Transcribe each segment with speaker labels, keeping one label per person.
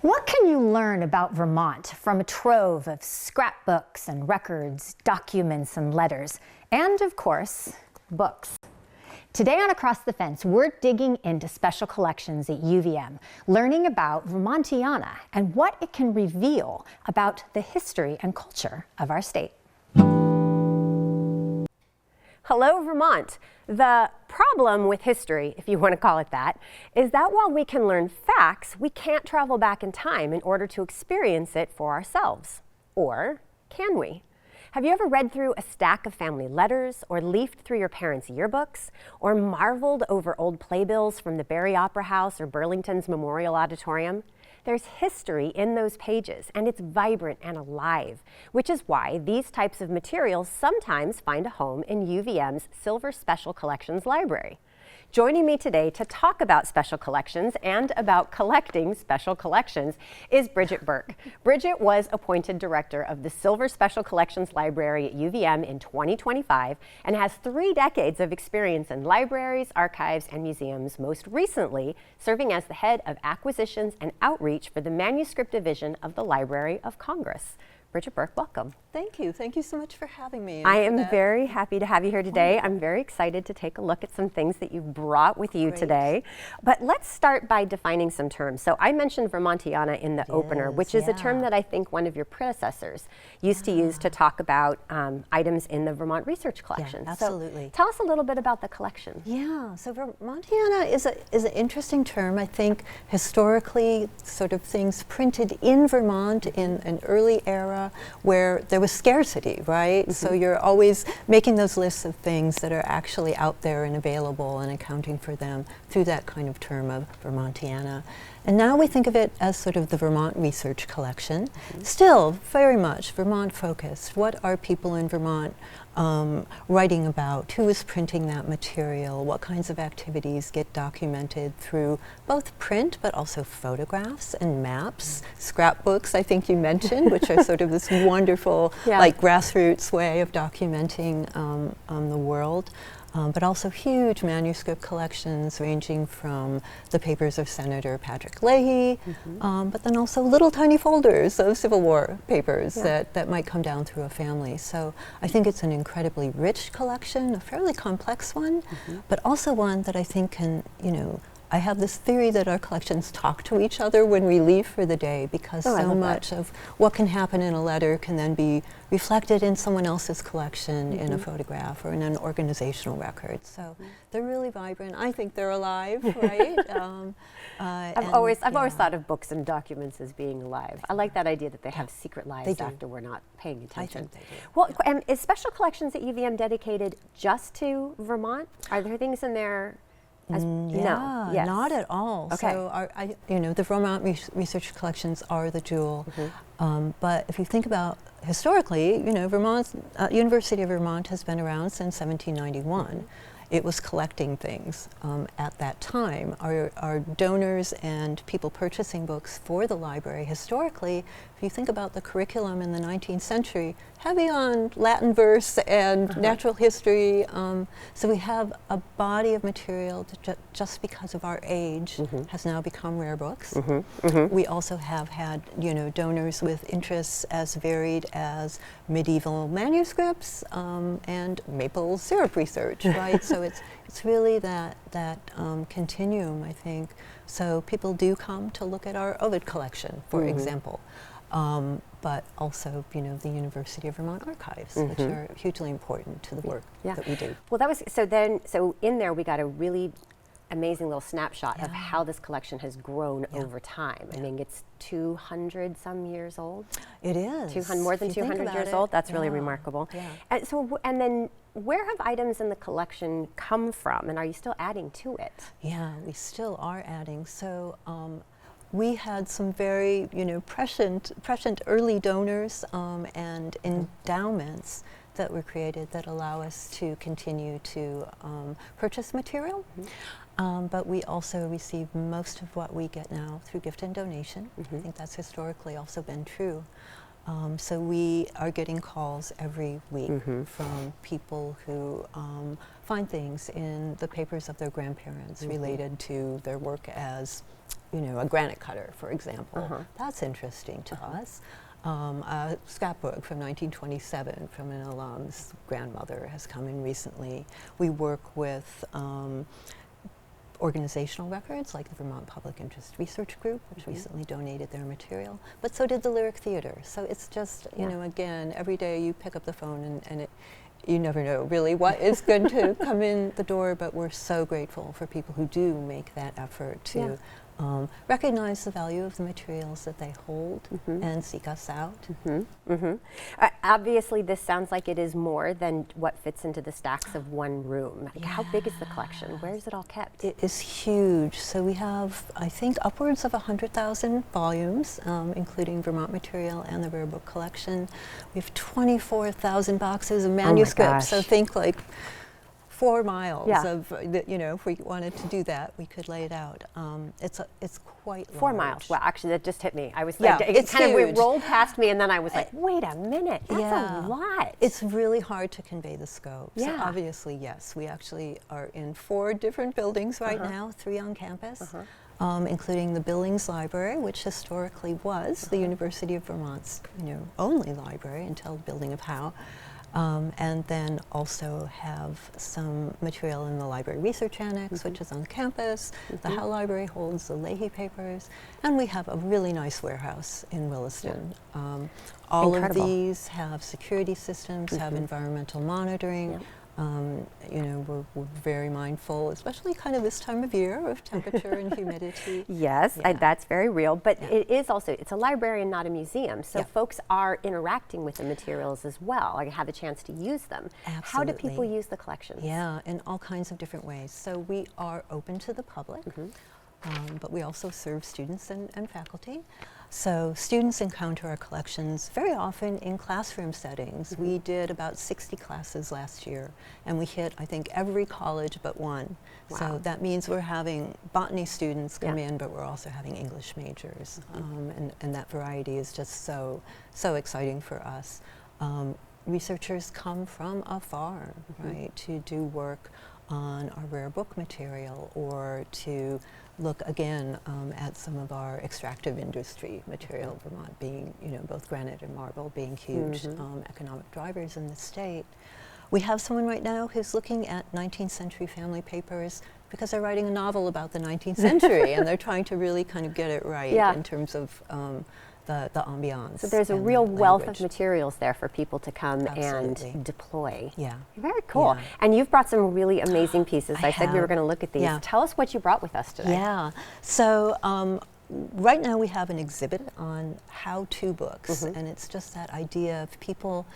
Speaker 1: What can you learn about Vermont from a trove of scrapbooks and records, documents and letters, and of course, books? Today on Across the Fence, we're digging into special collections at UVM, learning about Vermontiana and what it can reveal about the history and culture of our state.
Speaker 2: Hello, Vermont. The problem with history, if you want to call it that, is that while we can learn facts, we can't travel back in time in order to experience it for ourselves. Or can we? Have you ever read through a stack of family letters, or leafed through your parents' yearbooks, or marveled over old playbills from the Barry Opera House or Burlington's Memorial Auditorium? There's history in those pages, and it's vibrant and alive, which is why these types of materials sometimes find a home in UVM's Silver Special Collections library. Joining me today to talk about special collections and about collecting special collections is Bridget Burke. Bridget was appointed director of the Silver Special Collections Library at UVM in 2025 and has 3 decades of experience in libraries, archives, and museums, most recently serving as the head of acquisitions and outreach for the manuscript division of the Library of Congress. Bridget Burke, welcome.
Speaker 3: Thank you. Thank you so much for having me.
Speaker 2: I am very happy to have you here today. I'm very excited to take a look at some things that you brought with you today. But let's start by defining some terms. So I mentioned Vermontiana in the opener, which is a term that I think one of your predecessors used to use to talk about items in the Vermont Research Collection.
Speaker 3: Yeah, absolutely.
Speaker 2: So tell us a little bit about the collection.
Speaker 3: Yeah, so Vermontiana is an interesting term. I think historically, sort of things printed in Vermont in an early era where there was scarcity, right? So you're always making those lists of things that are actually out there and available and accounting for them through that kind of term of Vermontiana. And now we think of it as sort of the Vermont Research Collection. Still very much Vermont focused. What are people in Vermont writing about? Who is printing that material? What kinds of activities get documented through both print but also photographs and maps, scrapbooks I think you mentioned, which are sort of this wonderful like grassroots way of documenting the world. But also huge manuscript collections ranging from the papers of Senator Patrick Leahy, but then also little tiny folders of Civil War papers that might come down through a family. So I think it's an incredibly rich collection, a fairly complex one, but also one that I think can, I have this theory that our collections talk to each other when we leave for the day, because so much of what can happen in a letter can then be reflected in someone else's collection, in a photograph or in an organizational record. So they're really vibrant. I think they're alive, right?
Speaker 2: I've always thought of books and documents as being alive. I like that idea that they have secret lives after we're not paying attention.
Speaker 3: I think they do.
Speaker 2: Well, and is Special Collections at UVM dedicated just to Vermont? Are there things in there? No,
Speaker 3: not at all.
Speaker 2: Okay.
Speaker 3: So the Vermont Research Collections are the jewel. But if you think about historically, Vermont's University of Vermont has been around since 1791. It was collecting things at that time. Our donors and people purchasing books for the library historically, if you think about the curriculum in the 19th century, heavy on Latin verse and natural history. So we have a body of material that just because of our age has now become rare books. We also have had donors with interests as varied as medieval manuscripts and maple syrup research, right? So it's really that continuum, I think. So people do come to look at our Ovid collection, for example. But also, the University of Vermont archives, which are hugely important to the work that we do.
Speaker 2: Well, so in there we got a really amazing little snapshot of how this collection has grown over time. I mean, it's 200 some years old.
Speaker 3: It is.
Speaker 2: More than 200 years old. That's really remarkable. And so, and then where have items in the collection come from, and are you still adding to it?
Speaker 3: Yeah, we still are adding. So we had some very, prescient early donors and endowments that were created that allow us to continue to purchase material. But we also receive most of what we get now through gift and donation. I think that's historically also been true. So we are getting calls every week from people who find things in the papers of their grandparents related to their work as you know, a granite cutter, for example. That's interesting to us. A scrapbook from 1927 from an alum's grandmother has come in recently. We work with organizational records like the Vermont Public Interest Research Group, which recently donated their material, but so did the Lyric Theater. So it's just, you know, again, every day you pick up the phone and you never know really what is going to come in the door, but we're so grateful for people who do make that effort to recognize the value of the materials that they hold and seek us out.
Speaker 2: Obviously, this sounds like it is more than what fits into the stacks of one room. How big is the collection? Where is it all kept?
Speaker 3: It is huge. So we have, I think, upwards of 100,000 volumes, including Vermont material and the Rare Book Collection. We have 24,000 boxes of manuscripts. So think like 4 miles of, you know, if we wanted to do that, we could lay it out. It's quite large.
Speaker 2: 4 miles. Well, actually, that just hit me. I was
Speaker 3: Yeah,
Speaker 2: like,
Speaker 3: it's
Speaker 2: kind of
Speaker 3: huge.
Speaker 2: rolled past me, and then I was like, wait a minute, that's a lot.
Speaker 3: It's really hard to convey the scope. So
Speaker 2: Yeah.
Speaker 3: obviously, yes, we actually are in 4 different buildings right now, 3 on campus, including the Billings Library, which historically was the University of Vermont's, you know, only library until the building of Howe. And then also have some material in the Library Research Annex, which is on campus. The Howe Library holds the Leahy papers. And we have a really nice warehouse in Williston. All of these have security systems, have environmental monitoring. You know, we're very mindful, especially kind of this time of year, of temperature and humidity.
Speaker 2: Yes, that's very real, but it is also, it's a library and not a museum, so folks are interacting with the materials as well, like have a chance to use them.
Speaker 3: Absolutely.
Speaker 2: How do people use the collections?
Speaker 3: Yeah, in all kinds of different ways. So we are open to the public, but we also serve students and faculty. So students encounter our collections very often in classroom settings. We did about 60 classes last year, and we hit, I think, every college but one.
Speaker 2: Wow.
Speaker 3: So that means we're having botany students come in, but we're also having English majors. And that variety is just so exciting for us. Researchers come from afar, right, to do work on our rare book material or to look again at some of our extractive industry material, Vermont being, you know, both granite and marble being huge economic drivers in the state. We have someone right now who's looking at 19th century family papers because they're writing a novel about the 19th century and they're trying to really kind of get it right in terms of the ambiance.
Speaker 2: So there's a real wealth of materials there for people to come and deploy.
Speaker 3: Yeah.
Speaker 2: Very cool.
Speaker 3: Yeah.
Speaker 2: And you've brought some really amazing pieces. I said we were going to look at these.
Speaker 3: Yeah.
Speaker 2: Tell us what you brought with us today.
Speaker 3: Yeah. So right now we have an exhibit on how-to books, and it's just that idea of people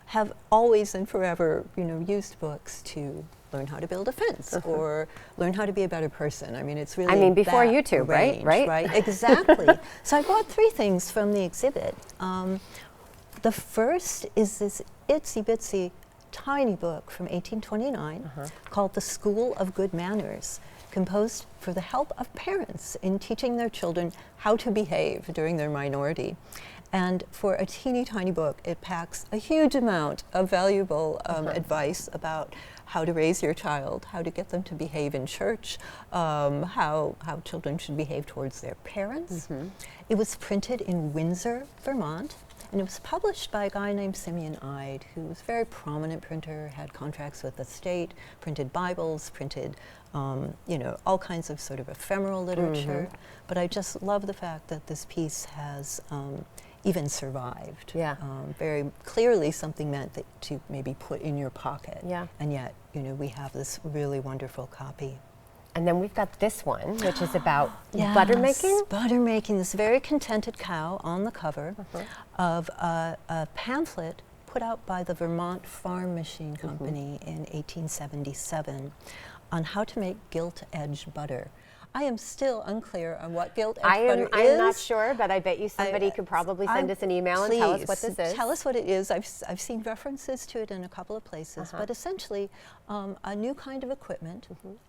Speaker 3: have always and forever, you know, used books to learn how to build a fence or learn how to be a better person. I mean, it's really,
Speaker 2: I mean, before
Speaker 3: that
Speaker 2: YouTube,
Speaker 3: range,
Speaker 2: right?
Speaker 3: Exactly. So I brought 3 things from the exhibit. The first is this itsy bitsy tiny book from 1829 called The School of Good Manners, composed for the help of parents in teaching their children how to behave during their minority. And for a teeny tiny book, it packs a huge amount of valuable advice about how to raise your child, how to get them to behave in church, how children should behave towards their parents. It was printed in Windsor, Vermont, and it was published by a guy named Simeon Ide, who was a very prominent printer, had contracts with the state, printed Bibles, printed you know, all kinds of sort of ephemeral literature. But I just love the fact that this piece has even survived. Very clearly something meant that to maybe put in your pocket. And yet, you know, we have this really wonderful copy.
Speaker 2: And then we've got this one, which is about butter making?
Speaker 3: Butter making, this very contented cow on the cover of a pamphlet put out by the Vermont Farm Machine Company in 1877 on how to make gilt-edged butter. I am still unclear on what gilt-edged butter is.
Speaker 2: I'm not sure, but I bet you somebody could probably send us an email and tell us what this is.
Speaker 3: Tell us what it is. I've seen references to it in a couple of places, but essentially a new kind of equipment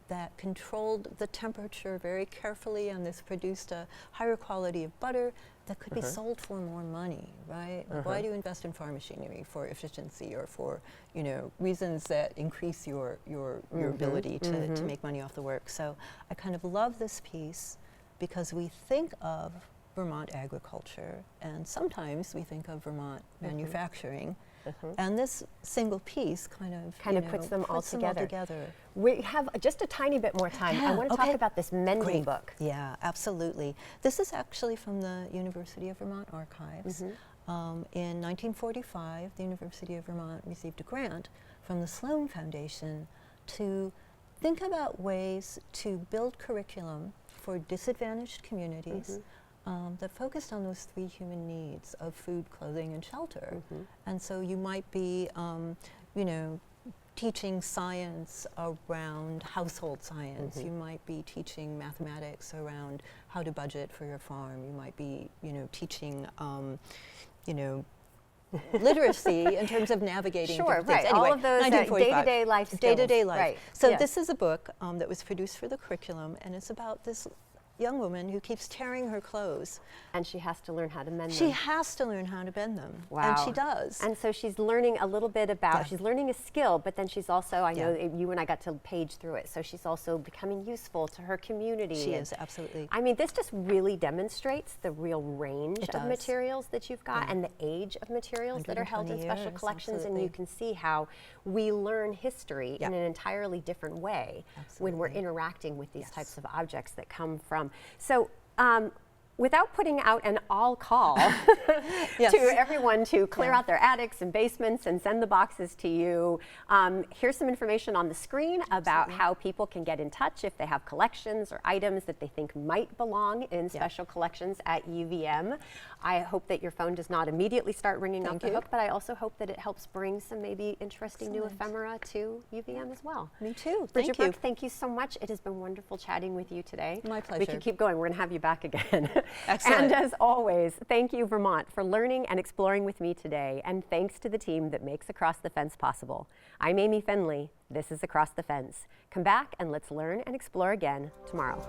Speaker 3: that controlled the temperature very carefully, and this produced a higher quality of butter that could be sold for more money, right? Like, why do you invest in farm machinery? For efficiency or for, you know, reasons that increase your ability to make money off the work. So I kind of love this piece because we think of Vermont agriculture, and sometimes we think of Vermont manufacturing. And this single piece kind of
Speaker 2: puts them all together.
Speaker 3: together.
Speaker 2: We have just a tiny bit more time. I want to talk about this mending book.
Speaker 3: Yeah, absolutely. This is actually from the University of Vermont Archives. In 1945, the University of Vermont received a grant from the Sloan Foundation to think about ways to build curriculum for disadvantaged communities that focused on those three human needs of food, clothing, and shelter. And so you might be, teaching science around household science. You might be teaching mathematics around how to budget for your farm. You might be, teaching, literacy in terms of navigating different things. Anyway,
Speaker 2: all of those day-to-day life skills.
Speaker 3: Day-to-day life.
Speaker 2: Right.
Speaker 3: So this is a book that was produced for the curriculum, and it's about this young woman who keeps tearing her clothes.
Speaker 2: And she has to learn how to mend them.
Speaker 3: She has to learn how to bend them.
Speaker 2: Wow.
Speaker 3: And she does.
Speaker 2: And so she's learning a little bit about, she's learning a skill, but then she's also, I know you and I got to page through it, so she's also becoming useful to her community.
Speaker 3: She is, absolutely.
Speaker 2: I mean, this just really demonstrates the real range of materials that you've got and the age of materials that are held in special collections. And you can see how we learn history in an entirely different way when we're interacting with these types of objects that come from. So, without putting out an all call to everyone to clear out their attics and basements and send the boxes to you, here's some information on the screen about how people can get in touch if they have collections or items that they think might belong in special collections at UVM. I hope that your phone does not immediately start ringing off the hook, but I also hope that it helps bring some maybe interesting new ephemera to UVM as well.
Speaker 3: Me too.
Speaker 2: Bridget Burke, thank you so much. It has been wonderful chatting with you today.
Speaker 3: My pleasure.
Speaker 2: We can keep going. We're going to have you back again.
Speaker 3: Excellent.
Speaker 2: And as always, thank you, Vermont, for learning and exploring with me today. And thanks to the team that makes Across the Fence possible. I'm Amy Fenley. This is Across the Fence. Come back and let's learn and explore again tomorrow.